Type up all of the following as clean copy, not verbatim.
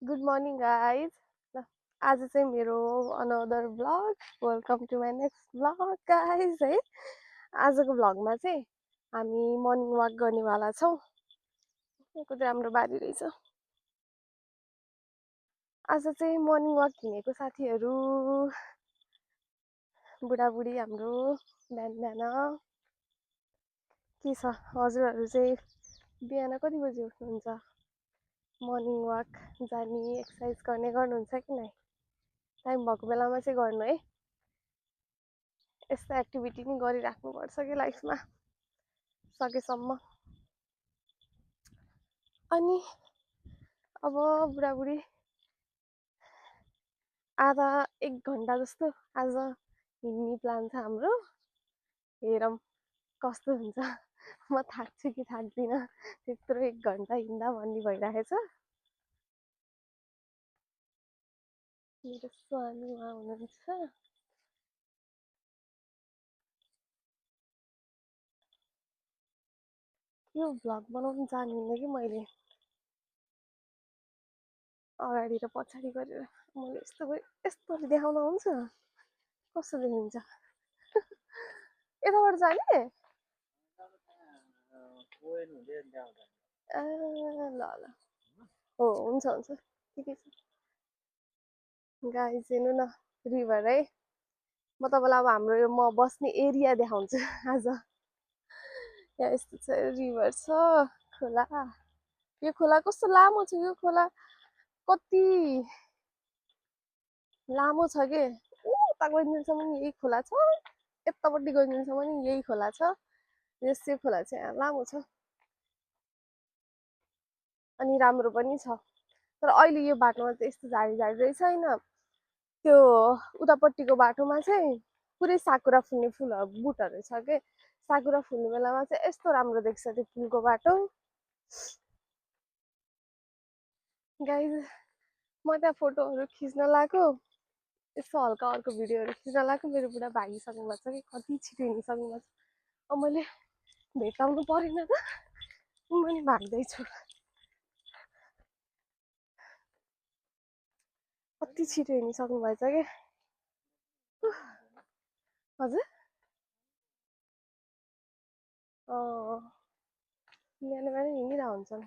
Good morning guys. ल आज चाहिँ मेरो another vlog. Welcome to my next vlog guys है। आजको भ्लगमा चाहिँ हामी मर्निङ वाक गर्नेवाला छौँ। यहाँको चाहिँ हाम्रो बारी रहेछ। आज चाहिँ मर्निङ वाक हिँडेको साथीहरू बुढाबुढी हाम्रो बिहान बिहान के छ हजुरहरू चाहिँ बिहान कति बजी उठ्नुहुन्छ? मर्निङ वाक जाने एक्सर्साइज गर्ने गर्नुहुन्छ कि नै? टाइम भएको बेलामा चाहिँ गर्नु है। यस्तो एक्टिभिटी नि गरिराख्नुपर्छ कि लाइफमा सकेसम्म। अनि अब बुढाबुढी आधा 1 घन्टा जस्तो आज हिँड्ने प्लान छ हाम्रो। हेरौँ कस्तो हुन्छ। म थाक्छु कि थाक्दिनँ त्यत्रो 1 घन्टा हिँड्दा भन्ने भइरहेछ। मेरो स्वामी उहाँ हुनुहुन्छ। यो भ्लग बनाउनु जान्दिनँ कि मैले अगाडि र पछाडि गरेर मैले यस्तो देखाउँदा हुन्छ? कस्तो देखिन्छ? यताबाट जाने? ल ल हो हुन्छ हुन्छ ठिकै छ। गाइस हेर्नु न रिभर है। म तपाईँलाई अब हाम्रो यो म बस्ने एरिया देखाउँछु आज। यहाँ यस्तो छ रिभर छ खोला। यो खोला कस्तो लामो छ। यो खोला कति लामो छ के। उता गइदिनसम्म नि यही खोला छ। यतापट्टि गइदिनसम्म नि यही खोला छ। यसै खोला चाहिँ लामो छ अनि राम्रो पनि छ। तर अहिले यो बाटोमा चाहिँ यस्तो झाडी झाडी रहेछ होइन। त्यो उतापट्टिको बाटोमा चाहिँ पुरै साकुरा फुल्ने फुलहरू बुटहरू छ के। साकुरा फुल्ने बेलामा चाहिँ यस्तो राम्रो देख्छ त्यो फुलको बाटो। गाइस म त्यहाँ फोटोहरू खिच्न लाग्यो। यस्तो हल्का अर्को भिडियोहरू खिच्न लाग्यो। मेरो बुढा भागिसक्नु भएको छ कि कति छिटो हिँडिसक्नु भएको छ। अब मैले भेटाउनु परेन त म पनि भाग्दैछु। कति छिटो हिँडिसक्नु भएछ कि। हजुर बिहान बिहान हिँडिरहेको हुन्छन्।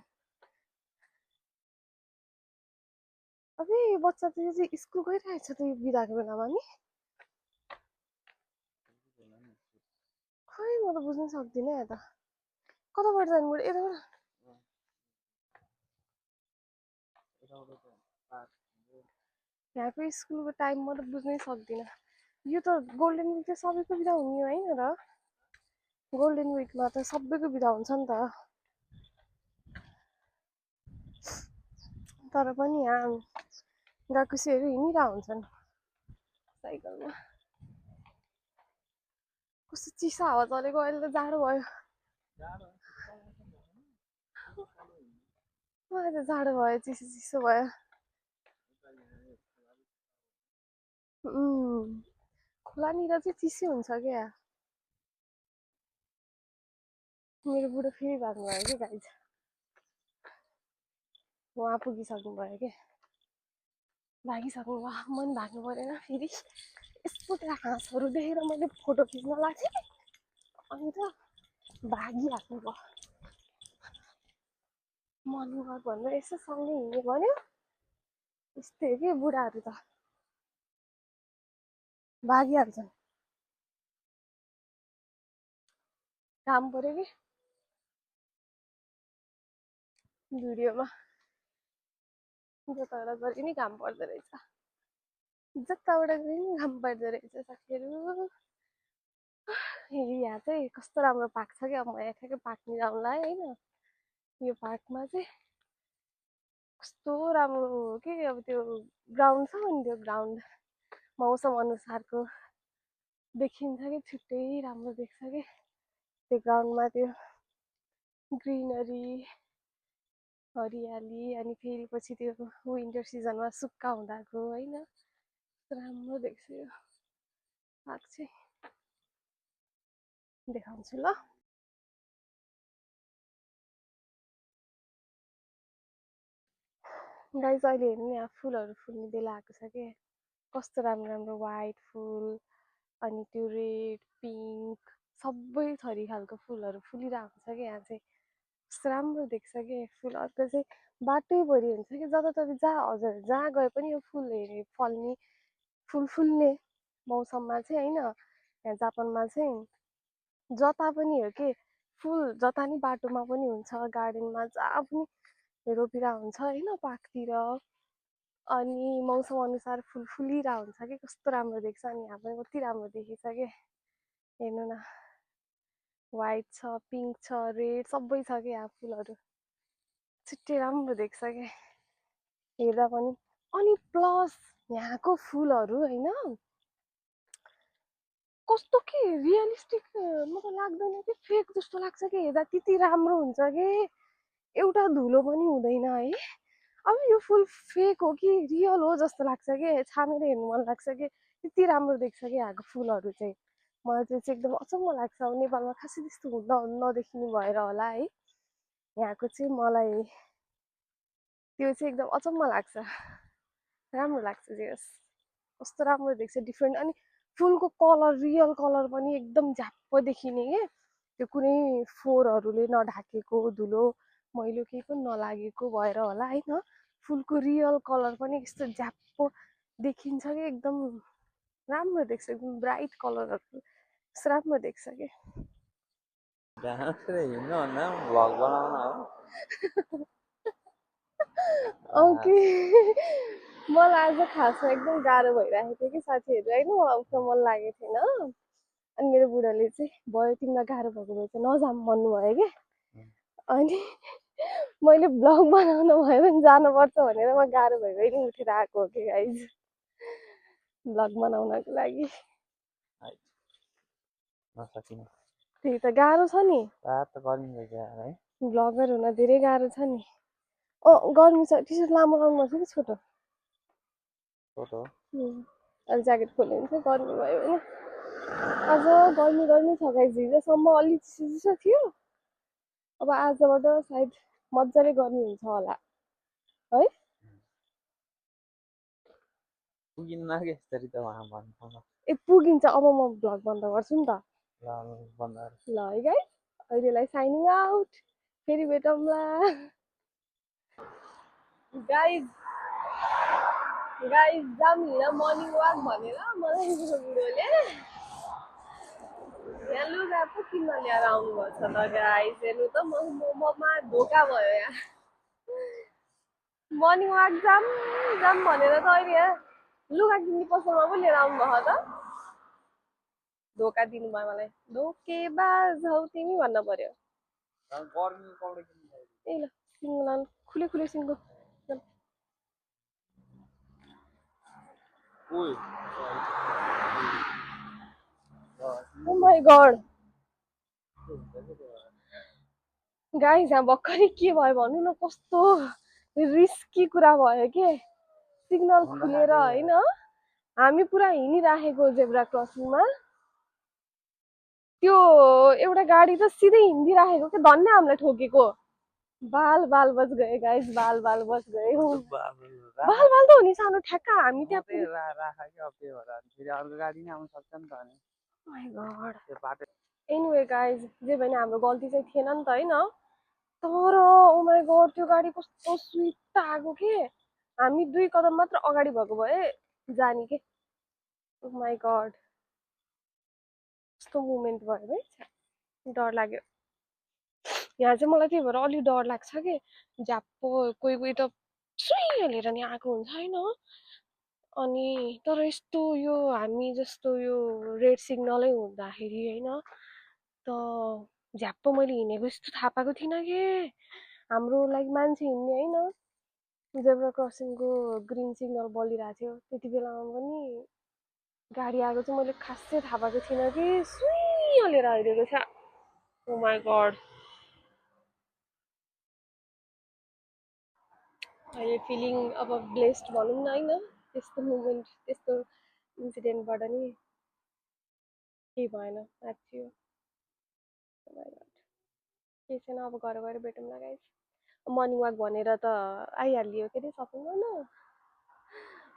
अबे यो बच्चा चाहिँ स्कुल गइरहेछ त यो बिदाको बेलामा नि। खै म त बुझ्नु सक्दिनँ यता कताबाट जानु पर्यो। यहाँको स्कुलको टाइम म त बुझ्नै सक्दिनँ। यो त गोल्डन विक चाहिँ सबैको बिदा हुने होइन र। गोल्डन विकमा त सबैको बिदा हुन्छ नि त। तर पनि यहाँ गाकुसीहरू हिँडिरहेको हुन्छन् साइकलमा। कस्तो चिसो हावा चलेको। अहिले त जाडो भयो। मलाई त जाडो भयो चिसो चिसो भयो। खोलानिर चाहिँ चिसो हुन्छ क्या। मेरो बुढो फेरि भाग्नुभयो कि गाइज। उहाँ पुगिसक्नु भयो क्या। भागिसक्नु भयो। म पनि भाग्नु परेन फेरि। यस्तो त्यहाँ हाँसहरू देखेर मैले फोटो खिच्न लाग्थेँ अनि त भागिहाल्नु भयो। मर्निङ वाक भनेर यसो सँगै हिँड्यो भन्यो यस्तै हो कि बुढाहरू त भागिहाल्छन्। काम पऱ्यो कि भिडियोमा जताबाट गरे नि काम पर्दो रहेछ। जताबाट गरे नि काम पर्दो रहेछ साथीहरू। यहाँ चाहिँ कस्तो राम्रो पार्क छ क्या। म यहाँ ठ्याक्कै पार्क जाउँला है होइन। यो पार्कमा चाहिँ कस्तो राम्रो हो कि। अब त्यो ग्राउन्ड छ नि त्यो ग्राउन्ड मौसम अनुसारको देखिन्छ कि छुट्टै राम्रो देख्छ कि। त्यो ग्राउन्डमा त्यो ग्रिनरी हरियाली अनि फेरि पछि त्यो विन्टर सिजनमा सुक्खा हुँदाको होइन राम्रो देख्छ यो पार्क चाहिँ। देखाउँछु ल। गाइस अहिले हेर्नु नि यहाँ फुलहरू फुल्ने बेला आएको छ के कस्तो राम्रो राम्रो व्हाइट फुल अनि त्यो रेड पिङ्क सबै थरी खालको फुलहरू फुलिरहेको छ कि यहाँ चाहिँ कस्तो राम्रो देख्छ कि फुलहरूको चाहिँ बाटैभरि हुन्छ कि जताततै जहाँ हजुर जहाँ गए पनि यो फुल हेरे फल्ने फुल फुल्ने मौसममा चाहिँ होइन यहाँ जापानमा चाहिँ जता पनि हो कि फुल जता नि बाटोमा पनि हुन्छ गार्डनमा जहाँ पनि रोपिरहेको हुन्छ होइन पार्कतिर अनि मौसम अनुसार फुल फुलिरहेको हुन्छ कि कस्तो राम्रो देख्छ अनि यहाँ पनि कति राम्रो देखिन्छ कि हेर्नु न व्हाइट छ पिङ्क छ रेड सबै छ कि यहाँ फुलहरू छिट्टै राम्रो देख्छ कि हेर्दा पनि अनि प्लस यहाँको फुलहरू होइन कस्तो के रियलिस्टिक मतलब लाग्दैन कि फेक जस्तो लाग्छ कि हेर्दा त्यति राम्रो हुन्छ कि एउटा धुलो पनि हुँदैन है अब यो फुल फेक हो कि रियल हो जस्तो लाग्छ कि छामेर हेर्नु मन लाग्छ कि त्यति राम्रो देख्छ कि यहाँको फुलहरू चाहिँ मलाई त्यो चाहिँ एकदम अचम्म लाग्छ अब नेपालमा खासै त्यस्तो नदेखिनु भएर होला है यहाँको चाहिँ मलाई त्यो चाहिँ एकदम अचम्म लाग्छ राम्रो लाग्छ जे कस्तो राम्रो देख्छ डिफ्रेन्ट अनि फुलको कलर रियल कलर पनि एकदम झ्याप्प देखिने के त्यो कुनै फोहोरहरूले नढाकेको धुलो मैलो केही पनि नलागेको भएर होला होइन फुलको रियल कलर पनि यस्तो झ्याप्प देखिन्छ कि एकदम राम्रो देख्छ एकदम ब्राइट कलरहरू कस्तो राम्रो देख्छ कि भ्लग बनाउन हो ओके मलाई आज खासमा एकदम गाह्रो भइरहेको थियो कि साथीहरू होइन उठ्न मन लागेको थिएन अनि मेरो बुढाले चाहिँ भयो तिमीलाई गाह्रो भएको भए चाहिँ नजाऊँ भन्नुभयो कि अनि मैले ब्लग बनाउनु भयो भने जानुपर्छ भनेर म गाह्रो भइ नि उठेर आएको हो कि गाइज ब्लग बनाउनको लागि नसकिने त्यही त गाह्रो छ नि त गरिन्छ है ब्लगर हुन धेरै गाह्रो छ नि गर्मी छ टी सर्ट लामो लाउनु पर्छ कि छोटो छोटो अहिले ज्याकेट खोल्यो भने चाहिँ गर्मी भयो भने आज गर्मी गर्मी छ गाइज हिजोसम्म अलि चिसो चिसो थियो अब आजबाट सायद मजाले गर्मी हुन्छ होला है पुगिन्न कि यसरी त उहाँ भन्नु ए पुगिन्छ अब म भ्लग बन्द गर्छु नि त बन्द ल है गाइज अहिलेलाई साइनिङ आउट फेरि भेटौँला गाइज गाइज जाम हिँड मर्निङ वाक भनेर मलाई मेरो बुढोले यहाँ लुगा पो किन्न ल्याएर आउनुभएको छ त गाइज हेर्नु त ममा धोका भयो यहाँ मर्निङ वाक जाम जाम भनेर त अहिले यहाँ लुगा किन्ने पसलमा पो लिएर आउनुभयो त धोका दिनुभयो मलाई धोकेबाज हौ तिमी भन्न पर्यो ए ल सिङ्गो खुले खुले सिङ्गो Oh my god गाइस यहाँ भर्खरै के भयो भन्नु न कस्तो रिस्की कुरा भयो के सिग्नल खुलेर होइन हामी पुरा हिँडिराखेको जेब्रा क्रसिङमा त्यो एउटा गाडी त सिधै हिँडिराखेको के धन्य हामीलाई ठोकेको बाल बाल बच गए गाइस बाल बाल बच गए बाल बाल त हो नि सानो ठ्याक्का हामी त्यहाँ अर्को गाडी नै आउन सक्छ नि त अनि एनिवे गाइज जे भने हाम्रो गल्ती चाहिँ थिएन नि त होइन तर ओ माई गड त्यो गाडी कस्तो स्विट आएको के हामी 2 कदम मात्र अगाडि भएको भए जाने के ओ माई गड कस्तो मुमेन्ट भयो है डर लाग्यो यहाँ चाहिँ मलाई त्यही भएर अलि डर लाग्छ कि झ्याप्पो कोही कोही त सुई हालेर नि आएको हुन्छ होइन अनि तर यस्तो यो हामी जस्तो यो रेड सिग्नलै हुँदाखेरि होइन त झ्याप्प मैले हिँडेको जस्तो थाहा पाएको थिइनँ कि हाम्रो लाइक मान्छे हिँड्ने होइन जेब्रा क्रसिङको ग्रिन सिग्नल बलिरहेको थियो त्यति बेलामा पनि गाडी आएको चाहिँ मैले खासै थाहा पाएको थिइनँ कि सुई हालेर आइदिएको छ ओ माई गड अहिले फिलिङ अब ब्लेस्ड भनौँ न होइन त्यस्तो मुमेन्ट त्यस्तो इन्सिडेन्टबाट नि केही भएन साँच्ची हो केही छैन अब घर गएर भेटौँला गाइस मर्निङ वाक भनेर त आइहालियो के अरे सपिङ गर्न।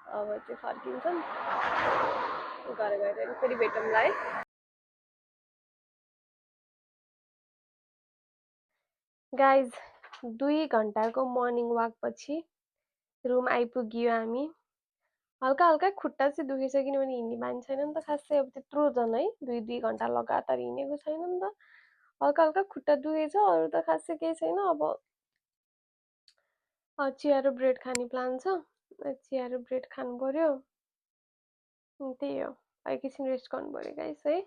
अब चाहिँ फर्किन्छन्, घर गएर फेरि भेटौँला है। गाइज 2 घन्टाको मर्निङ वाक पछि रुम आइपुग्यो हामी। हल्का हल्का खुट्टा चाहिँ दुखेछ किनभने हिँड्ने बानी छैन नि त खासै, अब त्यत्रो झन् है 2 घन्टा लगातार हिँडेको छैन नि त। हल्का हल्का खुट्टा दुखेछ, अरू त खासै केही छैन। अब चिया र ब्रेड खाने प्लान छ, चिया र ब्रेड खानु पर्यो। त्यही हो, एकैछिन रेस्ट गर्नु पर्यो गाइस है।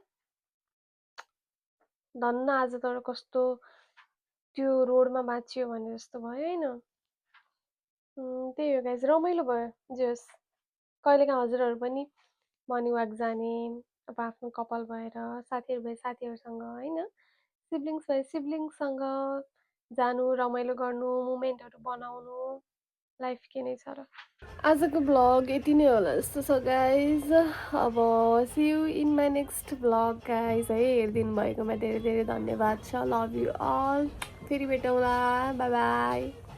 धन्न आज तर कस्तो त्यो रोडमा बाँचियो भने जस्तो भयो होइन। त्यही हो गाइस, रमाइलो भयो। जे होस्, कहिलेकाहीँ हजुरहरू पनि मर्निङ वाक जाने, अब आफ्नो कपाल भएर, साथीहरू भए साथीहरूसँग होइन, सिब्लिङ्स भए सिब्लिङ्ससँग जानु, रमाइलो गर्नु, मोमेन्टहरू बनाउनु, लाइफ के नै छ र। आजको ब्लग यति नै होला जस्तो छ गाइज। अब see you in my next vlog guys है। हेरिदिनु भएकोमा धेरै धेरै धन्यवाद छ। Love you all. फेरि भेटौँला, बाई बाई।